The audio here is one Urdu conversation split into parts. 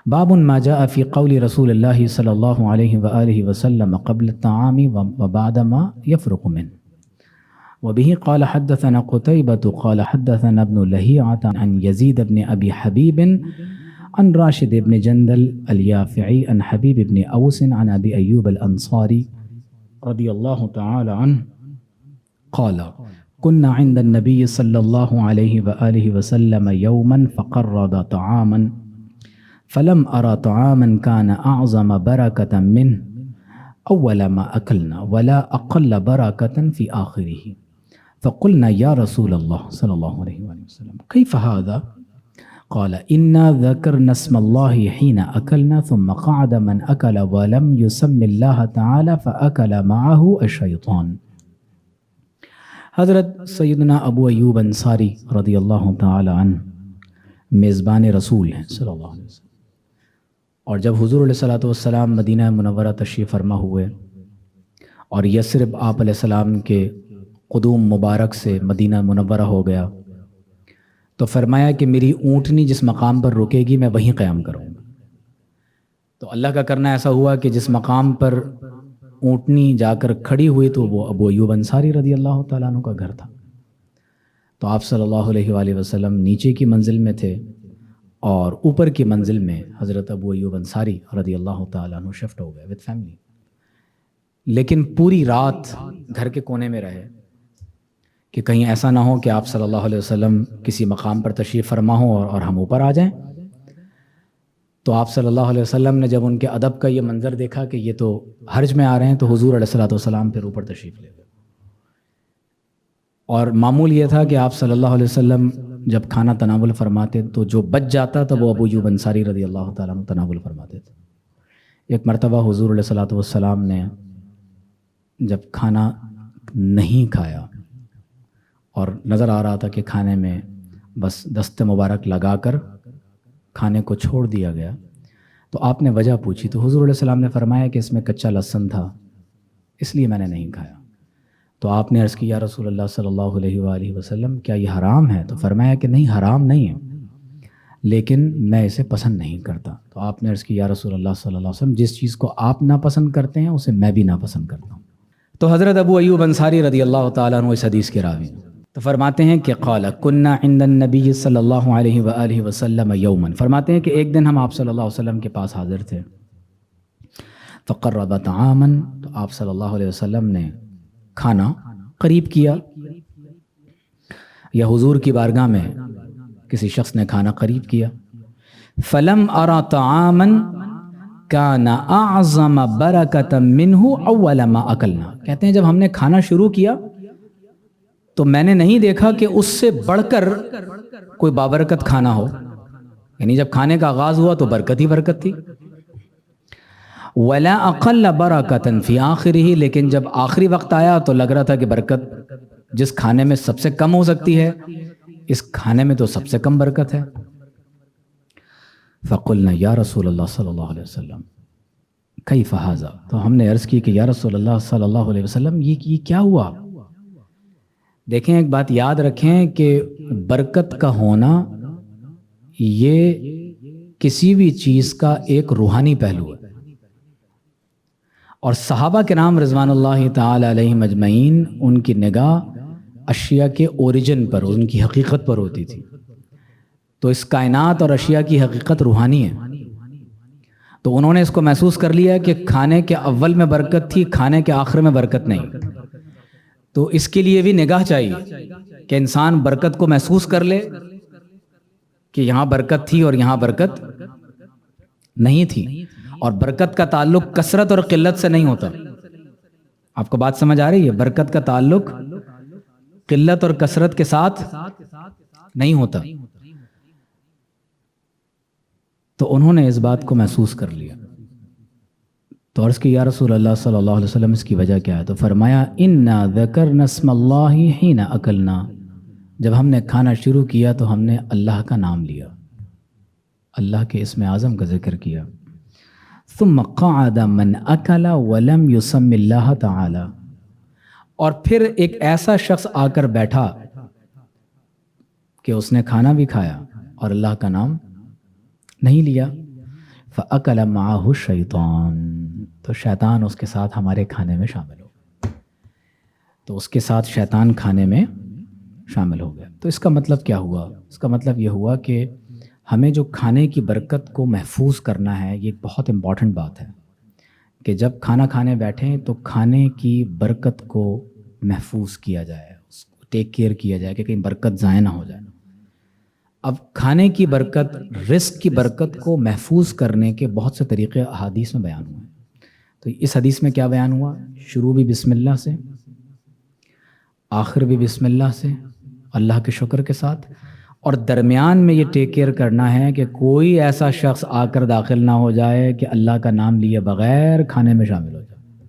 باب ما جاء في قول رسول الله صلى الله عليه وآله وسلم قبل الطعام وبعد ما يفرق منه. وبه قال حدثنا قتيبة قال حدثنا ابن لهيعة عن يزيد بن أبي حبيب عن راشد بن جندل اليافعي عن حبيب بن أوس عن أبي أيوب الأنصاري رضي الله تعالى عنه قال كنا عند النبي صلى الله عليه وآله وسلم يوما فقرب طعاما فلم أرى طعاما كان أعظم بركة منه أول ما أكلنا ولا أقل بركة في آخره فقلنا يا رسول الله صلى الله عليه وسلم كيف هذا؟ قال إنا ذكرنا اسم الله حين أكلنا ثم قعد من أكل ولم يسم الله تعالى فأكل معه الشيطان. حضرت سیدنا ابو ایوب انصاری رضی اللہ تعالی عنہ میزبان رسول ہیں صلی اللہ علیہ وسلم، اور جب حضور علیہ الصلوۃ والسلام مدینہ منورہ تشریف فرما ہوئے اور یثرب آپ علیہ السلام کے قدوم مبارک سے مدینہ منورہ ہو گیا تو فرمایا کہ میری اونٹنی جس مقام پر رکے گی میں وہیں قیام کروں گا. تو اللہ کا کرنا ایسا ہوا کہ جس مقام پر اونٹنی جا کر کھڑی ہوئی تو وہ ابو ایوب انصاری رضی اللہ تعالیٰ عنہ کا گھر تھا. تو آپ صلی اللہ علیہ وآلہ وسلم نیچے کی منزل میں تھے اور اوپر کی منزل میں حضرت ابو ایوب انصاری رضی اللہ تعالیٰ عنہ شفٹ ہو گئے وتھ فیملی. لیکن پوری رات گھر کے کونے میں رہے کہ کہیں ایسا نہ ہو کہ آپ صلی اللہ علیہ وسلم کسی مقام پر تشریف فرما ہوں اور ہم اوپر آ جائیں. تو آپ صلی اللہ علیہ وسلم نے جب ان کے ادب کا یہ منظر دیکھا کہ یہ تو حرج میں آ رہے ہیں تو حضور علیہ الصلوۃ والسلام پھر اوپر تشریف لے گئے. اور معمول یہ تھا کہ آپ صلی اللہ علیہ وسلم جب کھانا تناول فرماتے تو جو بچ جاتا تو وہ ابو ایوب انصاری رضی اللہ تعالیٰ عنہ تناول فرماتے تھے. ایک مرتبہ حضور علیہ الصلوۃ والسلام نے جب کھانا نہیں کھایا اور نظر آ رہا تھا کہ کھانے میں بس دست مبارک لگا کر کھانے کو چھوڑ دیا گیا تو آپ نے وجہ پوچھی تو حضور علیہ السلام نے فرمایا کہ اس میں کچا لہسن تھا اس لیے میں نے نہیں کھایا. تو آپ نے عرض کیا یا رسول اللہ صلی اللہ علیہ وآلہ وسلم کیا یہ حرام ہے؟ تو فرمایا کہ نہیں حرام نہیں ہے لیکن میں اسے پسند نہیں کرتا. تو آپ نے عرض کیا یا رسول اللہ صلی اللہ علیہ وسلم جس چیز کو آپ ناپسند کرتے ہیں اسے میں بھی ناپسند کرتا ہوں. تو حضرت ابو ایوب انصاری رضی اللہ تعالیٰ عنہ اس حدیث کے راوی ہیں. تو فرماتے ہیں کہ قال کنا عند النبی صلی اللہ علیہ وآلہ وسلم یوما، فرماتے ہیں کہ ایک دن ہم آپ صلی اللہ علیہ وسلم کے پاس حاضر تھے. فقرب طعاما، تو آپ صلی اللہ علیہ وسلم نے کھانا قریب کیا، یا حضور کی بارگاہ میں کسی شخص نے کھانا قریب کیا. فلم ارى طعاما كان اعظم برکۃ منه اول ما اکلنا، کہتے ہیں جب ہم نے کھانا شروع کیا تو میں نے نہیں دیکھا کہ اس سے بڑھ کر کوئی بابرکت کھانا ہو، یعنی جب کھانے کا آغاز ہوا تو برکت ہی برکت تھی. ولا اقل برکۃ فی آخرہ، لیکن جب آخری وقت آیا تو لگ رہا تھا کہ برکت جس کھانے میں سب سے کم ہو سکتی ہے اس کھانے میں تو سب سے کم برکت ہے. فقلنا یا رسول اللہ صلی اللہ علیہ وسلم کیف ھذا، تو ہم نے عرض کی کہ یا رسول اللہ صلی اللہ علیہ وسلم یہ کیا ہوا؟ دیکھیں ایک بات یاد رکھیں کہ برکت کا ہونا یہ کسی بھی چیز کا ایک روحانی پہلو ہے. اور صحابہ کرام رضوان اللہ تعالی علیہم اجمعین ان کی نگاہ اشیاء کے اوریجن پر، ان کی حقیقت پر ہوتی تھی. تو اس کائنات اور اشیاء کی حقیقت روحانی ہے. تو انہوں نے اس کو محسوس کر لیا کہ کھانے کے اول میں برکت تھی، کھانے کے آخر میں برکت نہیں. تو اس کے لیے بھی نگاہ چاہیے کہ انسان برکت کو محسوس کر لے کہ یہاں برکت تھی اور یہاں برکت نہیں تھی. اور برکت کا تعلق کثرت اور قلت سے نہیں ہوتا. آپ کو بات سمجھ آ رہی ہے؟ برکت کا تعلق قلت اور کثرت کے ساتھ نہیں ہوتا. تو انہوں نے اس بات کو محسوس کر لیا. تو عرض کی یا رسول اللہ صلی اللہ علیہ وسلم اس کی وجہ کیا ہے؟ تو فرمایا انا ذکرنا اسم اللہ حین اکلنا، جب ہم نے کھانا شروع کیا تو ہم نے اللہ کا نام لیا، اللہ کے اسم اعظم کا ذکر کیا. ثم قعد من اکل ولم یسم اللہ تعالی، اور پھر ایک ایسا شخص آ کر بیٹھا کہ اس نے کھانا بھی کھایا اور اللہ کا نام نہیں لیا. فَأَكَلَ مَعَهُ الشَّيْطَانُ، تو شیطان اس کے ساتھ ہمارے کھانے میں شامل ہو گیا، تو اس کے ساتھ شیطان کھانے میں شامل ہو گیا۔ تو اس کا مطلب کیا ہوا؟ اس کا مطلب یہ ہوا کہ ہمیں جو کھانے کی برکت کو محفوظ کرنا ہے، یہ ایک بہت امپورٹنٹ بات ہے کہ جب کھانا کھانے بیٹھیں تو کھانے کی برکت کو محفوظ کیا جائے، اس کو ٹیک کیئر کیا جائے کہ کہیں برکت ضائع نہ ہو جائے۔ اب کھانے کی برکت، رزق کی برکت کو محفوظ کرنے کے بہت سے طریقے احادیث میں بیان ہوئے ہیں۔ تو اس حدیث میں کیا بیان ہوا؟ شروع بھی بسم اللہ سے، آخر بھی بسم اللہ سے، اللہ کے شکر کے ساتھ، اور درمیان میں یہ ٹیک کیئر کرنا ہے کہ کوئی ایسا شخص آ کر داخل نہ ہو جائے کہ اللہ کا نام لیے بغیر کھانے میں شامل ہو جائے،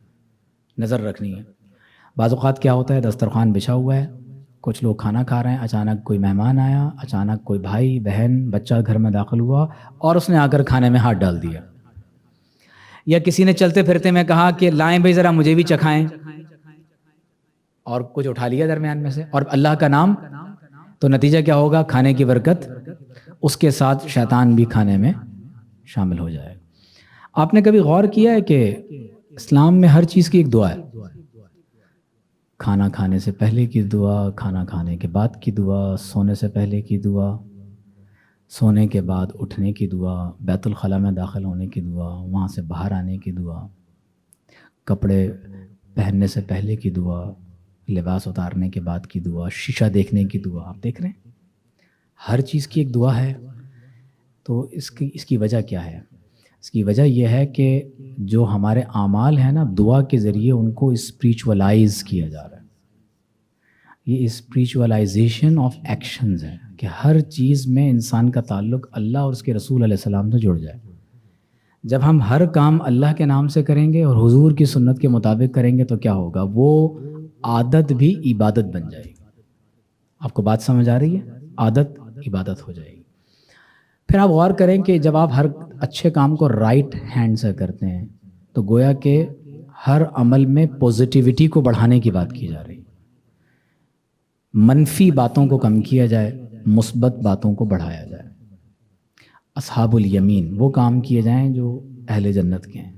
نظر رکھنی ہے۔ بعض اوقات کیا ہوتا ہے، دسترخوان بچھا ہوا ہے، کچھ لوگ کھانا کھا رہے ہیں، اچانک کوئی مہمان آیا، اچانک کوئی بھائی بہن بچہ گھر میں داخل ہوا اور اس نے آ کر کھانے میں ہاتھ ڈال دیا، یا کسی نے چلتے پھرتے میں کہا کہ لائیں بھائی ذرا مجھے بھی چکھائیں، اور کچھ اٹھا لیا درمیان میں سے اور اللہ کا نام، تو نتیجہ کیا ہوگا؟ کھانے کی برکت، اس کے ساتھ شیطان بھی کھانے میں شامل ہو جائے۔ آپ نے کبھی غور کیا ہے کہ اسلام میں ہر چیز کی ایک دعا ہے؟ کھانا کھانے سے پہلے کی دعا، کھانا کھانے کے بعد کی دعا، سونے سے پہلے کی دعا، سونے کے بعد اٹھنے کی دعا، بیت الخلاء میں داخل ہونے کی دعا، وہاں سے باہر آنے کی دعا، کپڑے پہننے سے پہلے کی دعا، لباس اتارنے کے بعد کی دعا، شیشہ دیکھنے کی دعا۔ آپ دیکھ رہے ہیں ہر چیز کی ایک دعا ہے۔ تو اس کی وجہ کیا ہے؟ اس کی وجہ یہ ہے کہ جو ہمارے اعمال ہیں نا، دعا کے ذریعے ان کو اسپریچولائز کیا جا رہا ہے۔ یہ اسپریچولائزیشن آف ایکشنز ہے کہ ہر چیز میں انسان کا تعلق اللہ اور اس کے رسول علیہ السلام سے جڑ جائے۔ جب ہم ہر کام اللہ کے نام سے کریں گے اور حضور کی سنت کے مطابق کریں گے تو کیا ہوگا؟ وہ عادت بھی عبادت بن جائے گی۔ آپ کو بات سمجھ آ رہی ہے؟ عادت عبادت ہو جائے گی۔ پھر آپ غور کریں کہ جب آپ ہر اچھے کام کو رائٹ ہینڈ سے کرتے ہیں تو گویا کہ ہر عمل میں پوزیٹیوٹی کو بڑھانے کی بات کی جا رہی ہے۔ منفی باتوں کو کم کیا جائے، مثبت باتوں کو بڑھایا جائے۔ اصحاب الیمین وہ کام کیے جائیں جو اہل جنت کے ہیں۔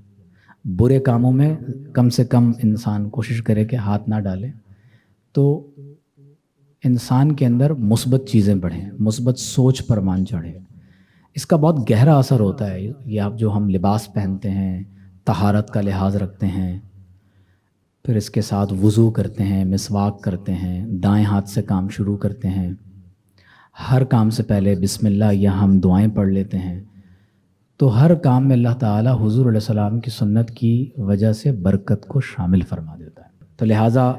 برے کاموں میں کم سے کم انسان کوشش کرے کہ ہاتھ نہ ڈالے، تو انسان کے اندر مثبت چیزیں بڑھیں، مثبت سوچ پرمان چڑھے۔ اس کا بہت گہرا اثر ہوتا ہے۔ یہ آپ جو ہم لباس پہنتے ہیں، طہارت کا لحاظ رکھتے ہیں، پھر اس کے ساتھ وضو کرتے ہیں، مسواک کرتے ہیں، دائیں ہاتھ سے کام شروع کرتے ہیں، ہر کام سے پہلے بسم اللہ یا ہم دعائیں پڑھ لیتے ہیں، تو ہر کام میں اللہ تعالیٰ حضور علیہ السلام کی سنت کی وجہ سے برکت کو شامل فرما دیتا ہے۔ تو لہٰذا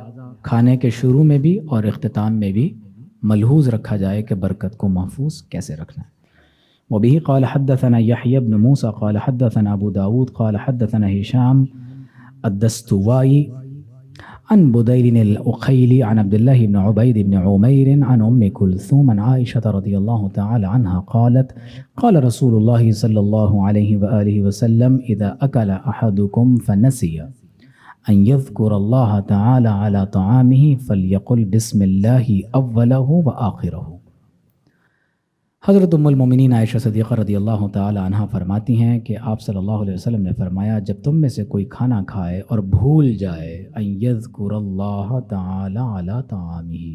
کھانے کے شروع میں بھی اور اختتام میں بھی ملحوظ رکھا جائے کہ برکت کو محفوظ کیسے رکھنا ہے۔ وبه قال حدثنا يحيى بن موسى قال حدثنا أبو داود قال حدثنا هشام الدستوائي عن بديل الأقيلي عن عبد الله بن عبيد بن عمير عن أم كلثوم عن عائشة رضي الله تعالى عنها قالت قال رسول الله صلى الله عليه وآله وسلم إذا أكل أحدكم فنسي أن يذكر الله تعالى على طعامه فليقل بسم الله أوله وآخره۔ حضرت ام المومنین عائشہ صدیقہ رضی اللہ تعالی عنہ فرماتی ہیں کہ آپ صلی اللہ علیہ وسلم نے فرمایا، جب تم میں سے کوئی کھانا کھائے اور بھول جائے ان یذکر اللہ تعالی علی طعامہ،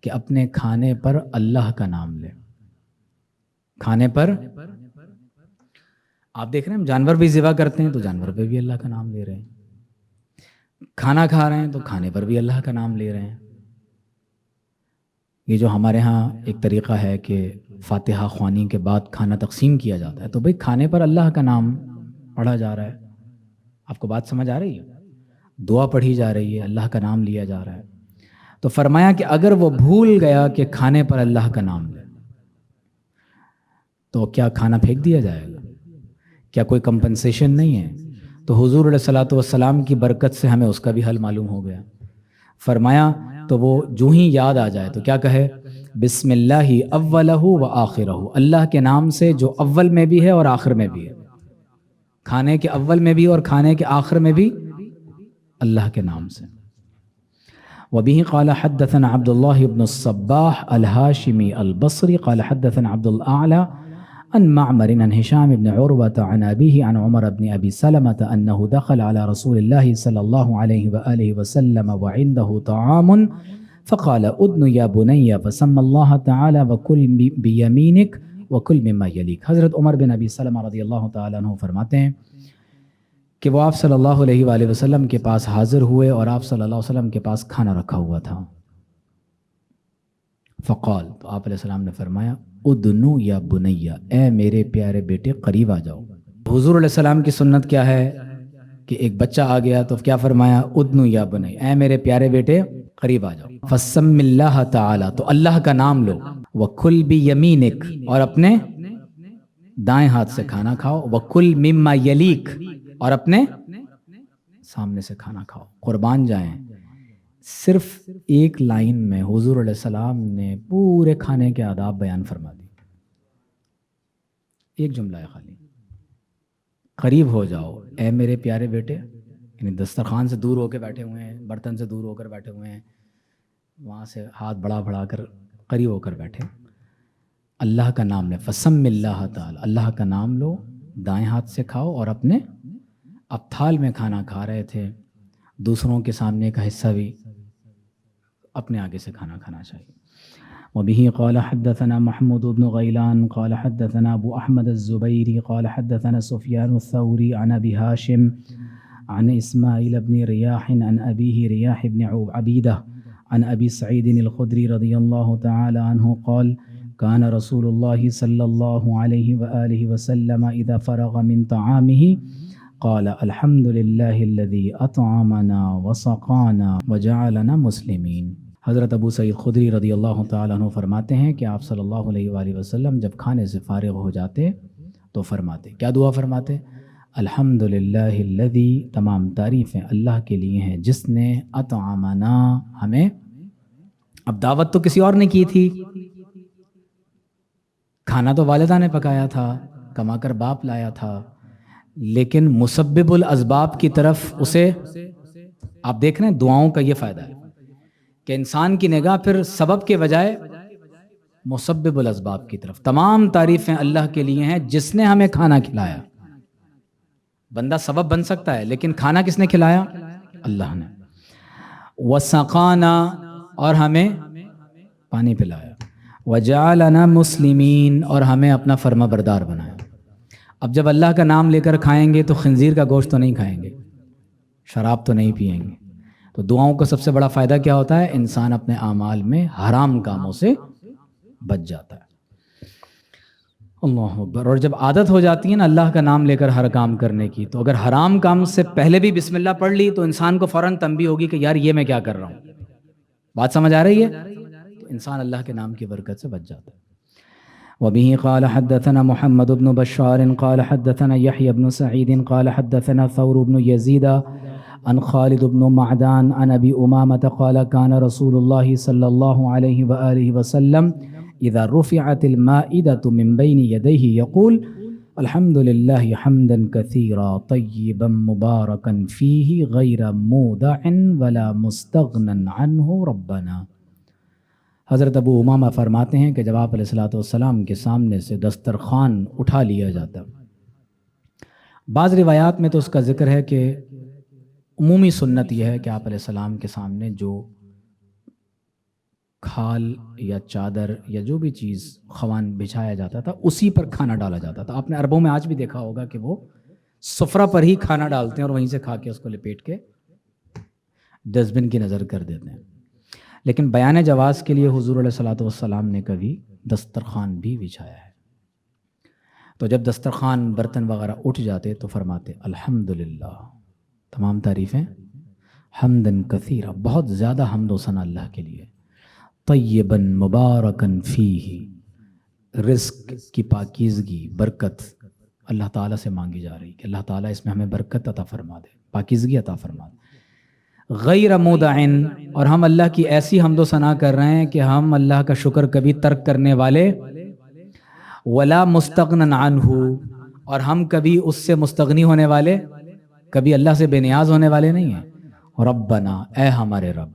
کہ اپنے کھانے پر اللہ کا نام لے۔ کھانے پر آپ دیکھ رہے ہیں ہم جانور بھی ذبح کرتے ہیں تو جانور پہ بھی اللہ کا نام لے رہے ہیں، کھانا کھا رہے ہیں تو کھانے پر بھی اللہ کا نام لے رہے ہیں۔ یہ جو ہمارے ہاں ایک طریقہ ہے کہ فاتحہ خوانی کے بعد کھانا تقسیم کیا جاتا ہے، تو بھئی کھانے پر اللہ کا نام پڑھا جا رہا ہے۔ آپ کو بات سمجھ آ رہی ہے؟ دعا پڑھی جا رہی ہے، اللہ کا نام لیا جا رہا ہے۔ تو فرمایا کہ اگر وہ بھول گیا کہ کھانے پر اللہ کا نام لے، تو کیا کھانا پھینک دیا جائے گا؟ کیا کوئی کمپنسیشن نہیں ہے؟ تو حضور علیہ الصلوۃ والسلام کی برکت سے ہمیں اس کا بھی حل معلوم ہو گیا۔ فرمایا تو وہ جو ہی یاد آ جائے تو کیا کہے؟ بسم اللہ اولہ و آخرہ، اللہ کے نام سے جو اول میں بھی ہے اور آخر میں بھی ہے، کھانے کے اول میں بھی اور کھانے کے آخر میں بھی اللہ کے نام سے۔ وبه قال حدثنا عبد الله بن الصباح الهاشمي البصري قال حدثنا عبد الأعلى عن معمر عن هشام بن عروة عن أبيه عن عمر بن أبي سلمة أنه دخل على رسول الله صلى الله عليه وآله وسلم وعنده طعام فقال ادن يا بني فسمى الله تعالى وكل بيمينك وكل مما يليك. حضرت عمر بن ابی سلمہ رضی اللہ تعالیٰ عنہ فرماتے ہیں کہ وہ آپ صلی اللہ علیہ وآلہ وسلم کے پاس حاضر ہوئے اور آپ صلی اللہ علیہ وسلم کے پاس کھانا رکھا ہوا تھا. فقال، تو آپ علیہ السلام نے فرمایا ادنو یا بنیا، اے میرے پیارے بیٹے قریب آ جاؤ. حضور علیہ السلام کی سنت کیا ہے کہ ایک بچہ آ گیا تو کیا فرمایا؟ ادنو یا بنیا، اے میرے پیارے بیٹے قریب آ جاؤ. فسم اللہ تعالی، تو اللہ کا نام لو. وکل بیمینک، اور اپنے دائیں ہاتھ سے کھانا کھاؤ. وکل مما یلیک، اور اپنے سامنے سے کھانا کھاؤ. قربان جائیں، صرف ایک لائن میں حضور علیہ السلام نے پورے کھانے کے آداب بیان فرما دی. ایک جملہ ہے خالی، قریب ہو جاؤ اے میرے پیارے بیٹے. یعنی دسترخوان سے دور ہو کے بیٹھے ہوئے ہیں، برتن سے دور ہو کر بیٹھے ہوئے ہیں، وہاں سے ہاتھ بڑھا کر قریب ہو کر بیٹھے. اللہ کا نام لے. فسم اللہ تعالی، اللہ کا نام لو، دائیں ہاتھ سے کھاؤ. اور اپنے، اب تھال میں کھانا کھا رہے تھے، دوسروں کے سامنے کا حصہ بھی اپنے آگے سے کھانا کھانا چاہیے. وبه قال حدثنا محمود بن غيلان قال حدثنا ابو احمد الزبيري قال حدثنا سفيان الثوري عن ابي هاشم عن اسماعيل بن رياح عن ابيه رياح بن عبيده عن ابي سعيد الخدري رضي الله تعالى عنه قال كان رسول الله صلى الله عليه واله وسلم اذا فرغ من طعامه قال الحمد لله الذي اطعمنا وسقانا وجعلنا مسلمين. حضرت ابو سعید خدری رضی اللہ تعالیٰ عنہ فرماتے ہیں کہ آپ صلی اللہ علیہ وآلہ وسلم جب کھانے سے فارغ ہو جاتے تو فرماتے، کیا دعا فرماتے؟ الحمد للہ الذی، تمام تعریفیں اللہ کے لیے ہیں جس نے اطعمنا، ہمیں، اب دعوت تو کسی اور نے کی تھی، کھانا تو والدہ نے پکایا تھا، کما کر باپ لایا تھا، لیکن مسبب الاسباب کی طرف اسے، آپ دیکھ رہے ہیں دعاؤں کا یہ فائدہ ہے کہ انسان کی نگاہ پھر سبب کے بجائے مسبب الاسباب کی طرف. تمام تعریفیں اللہ کے لیے ہیں جس نے ہمیں کھانا کھلایا. بندہ سبب بن سکتا ہے لیکن کھانا کس نے کھلایا؟ اللہ نے. وسقانا، اور ہمیں پانی پلایا. وجعلنا مسلمین، اور ہمیں اپنا فرما بردار بنایا. اب جب اللہ کا نام لے کر کھائیں گے تو خنزیر کا گوشت تو نہیں کھائیں گے، شراب تو نہیں پئیں گے. تو دعاؤں کا سب سے بڑا فائدہ کیا ہوتا ہے؟ انسان اپنے اعمال میں حرام کاموں سے بچ جاتا ہے. اللہ اکبر. اور جب عادت ہو جاتی ہے نا اللہ کا نام لے کر ہر کام کرنے کی، تو اگر حرام کام سے پہلے بھی بسم اللہ پڑھ لی تو انسان کو فوراً تنبیہ ہوگی کہ یار یہ میں کیا کر رہا ہوں. بات سمجھ آ رہی ہے؟ تو انسان اللہ کے نام کی برکت سے بچ جاتا ہے. وبه قال حدثنا محمد بن بشار قال حدثنا يحيى بن سعيد قال حدثنا ثور بن يزيد عن خالد بن معدان عن ابي امامه قال كان رسول الله صلى الله عليه واله وسلم اذا رفعت المائده من بين يديه يقول الحمد لله حمدا كثيرا طيبا مباركا فيه غير مودع ولا مستغنى عنه ربنا. حضرت ابو امامہ فرماتے ہیں کہ جب آپ علیہ الصلوۃ والسلام کے سامنے سے دسترخوان اٹھا لیا جاتا، بعض روایات میں تو اس کا ذکر ہے کہ عمومی سنت یہ ہے کہ آپ علیہ السلام کے سامنے جو کھال یا چادر یا جو بھی چیز خوان بچھایا جاتا تھا اسی پر کھانا ڈالا جاتا تھا. آپ نے عربوں میں آج بھی دیکھا ہوگا کہ وہ سفرہ پر ہی کھانا ڈالتے ہیں اور وہیں سے کھا کے اس کو لپیٹ کے ڈسٹ بن کی نظر کر دیتے ہیں. لیکن بیان جواز کے لیے حضور علیہ الصلوۃ والسلام نے کبھی دسترخوان بھی بچھایا ہے. تو جب دسترخوان برتن وغیرہ اٹھ جاتے تو فرماتے الحمدللہ، تمام تعریفیں، حمدن کثیرا، بہت زیادہ حمد و ثنا اللہ کے لیے، طیباً مبارکاً فیہ، رزق کی پاکیزگی، برکت اللہ تعالیٰ سے مانگی جا رہی کہ اللہ تعالیٰ اس میں ہمیں برکت عطا فرما دے، پاکیزگی عطا فرما دے. غیر مودعن، اور ہم اللہ کی ایسی حمد و ثنا کر رہے ہیں کہ ہم اللہ کا شکر کبھی ترک کرنے والے، ولا مستغنن عنہ، اور ہم کبھی اس سے مستغنی ہونے والے، کبھی اللہ سے بے نیاز ہونے والے نہیں ہیں. ربنا، اے ہمارے رب.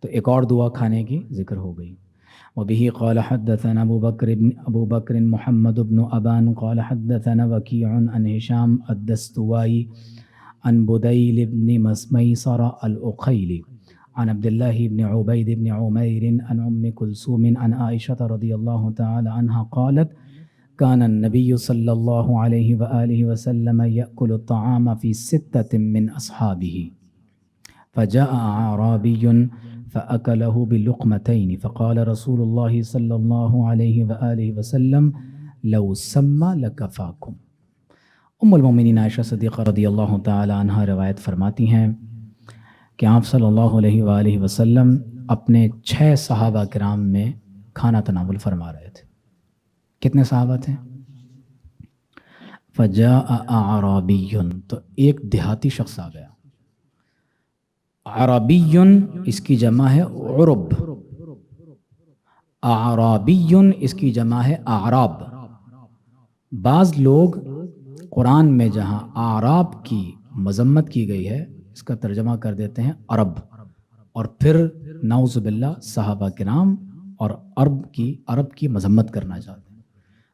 تو ایک اور دعا کھانے کی ذکر ہو گئی. وبه قال حدثنا أبو بكر محمد بن أبان قال حدثنا وكيع عن هشام الدستوائي عن بديل بن ميسر الأقيلي عن عبد الله بن عبيد بن عمير عن أم كلثوم عن عائشة رضي الله تعالى عنها قالت كان النبي صلى الله عليه وآله وسلم يأكل الطعام في 6 من أصحابه فجاء أعرابي فأكله بلقمتين فقال رسول الله صلى الله عليه وآله وسلم لو سمى لكفاكم. ام المومنین عائشہ صدیقہ رضی اللہ تعالی عنہ روایت فرماتی ہیں کہ آپ صلی اللہ علیہ وآلہ وسلم اپنے 6 صحابہ کرام میں کھانا تناول فرما رہے تھے. کتنے صحابہ تھے؟ فجاء اعرابی، تو ایک دیہاتی شخص آ گیا. عربی اس کی جمع ہے عرب، اعرابی اس کی جمع ہے اعراب. بعض لوگ قرآن میں جہاں اعراب کی مذمت کی گئی ہے اس کا ترجمہ کر دیتے ہیں عرب، اور پھر نعوذ باللہ صحابہ کرام اور عرب کی مذمت کرنا چاہتے ہیں.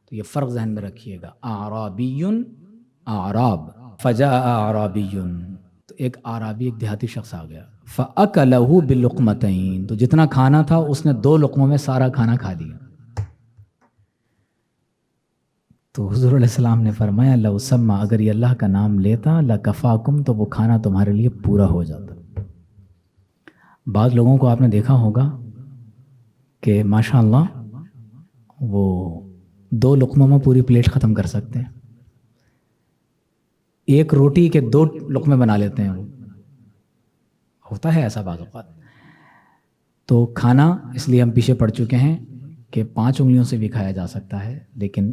تو یہ فرق ذہن میں رکھیے گا. اعرابی اعراب، فجاء اعرابی، تو ایک اعرابی ایک دیہاتی شخص آ گیا. فَأَكَلَهُ بِاللُّقْمَتَيْن، تو جتنا کھانا تھا اس نے 2 لقموں میں سارا کھانا کھا لیا. تو حضور علیہ السلام نے فرمایا لو سما، اگر یہ اللہ کا نام لیتا لکفاکم، تو وہ کھانا تمہارے لیے پورا ہو جاتا. بعض لوگوں کو آپ نے دیکھا ہوگا کہ ماشاء اللہ وہ 2 لقموں میں پوری پلیٹ ختم کر سکتے ہیں. ایک روٹی کے 2 لقمے بنا لیتے ہیں. وہ ہوتا ہے ایسا بعض اوقات. تو کھانا اس لیے ہم پیچھے پڑ چکے ہیں کہ 5 انگلیوں سے بھی کھایا جا سکتا ہے، لیکن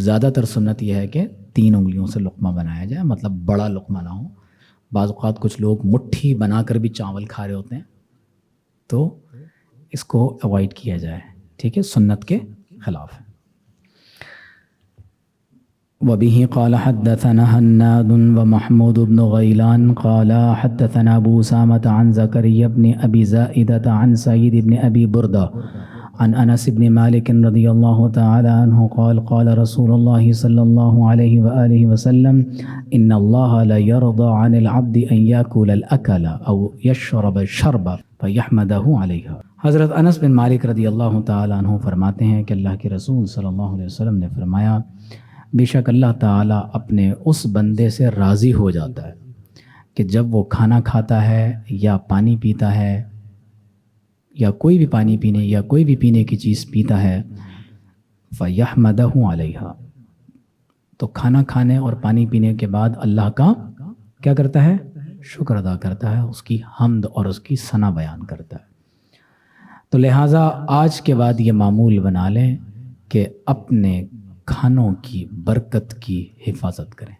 زیادہ تر سنت یہ ہے کہ 3 انگلیوں سے لقمہ بنایا جائے، مطلب بڑا لقمہ نہ ہو. بعض اوقات کچھ لوگ مٹھی بنا کر بھی چاول کھا رہے ہوتے ہیں، تو اس کو اوائڈ کیا جائے. ٹھیک ہے، سنت کے خلاف ہے. وبه قال حدثنا هناد ومحمود بن غيلان قال حدثنا أبو أسامة عن زكريا بن أبي زائدة عن سعيد بن أبي بردة عن أنس بن مالك رضي الله تعالى عنه قال قال رسول الله صلى الله عليه وآله وسلم إن الله لا يرضى عن العبد أن يأكل الأكل أو يشرب الشرب فيحمده عليها. حضرت انس بن مالک رضی اللہ تعالیٰ عنہ فرماتے ہیں کہ اللہ کے رسول صلی اللہ علیہ وسلم نے فرمایا بے شک اللہ تعالیٰ اپنے اس بندے سے راضی ہو جاتا ہے کہ جب وہ کھانا کھاتا ہے یا پانی پیتا ہے یا کوئی بھی پانی پینے یا کوئی بھی پینے کی چیز پیتا ہے فَيَحْمَدَهُ عَلَيْهَا، تو کھانا کھانے اور پانی پینے کے بعد اللہ کا کیا کرتا ہے؟ شکر ادا کرتا ہے، اس کی حمد اور اس کی ثنا بیان کرتا ہے. تو لہٰذا آج کے بعد یہ معمول بنا لیں کہ اپنے کھانوں کی برکت کی حفاظت کریں.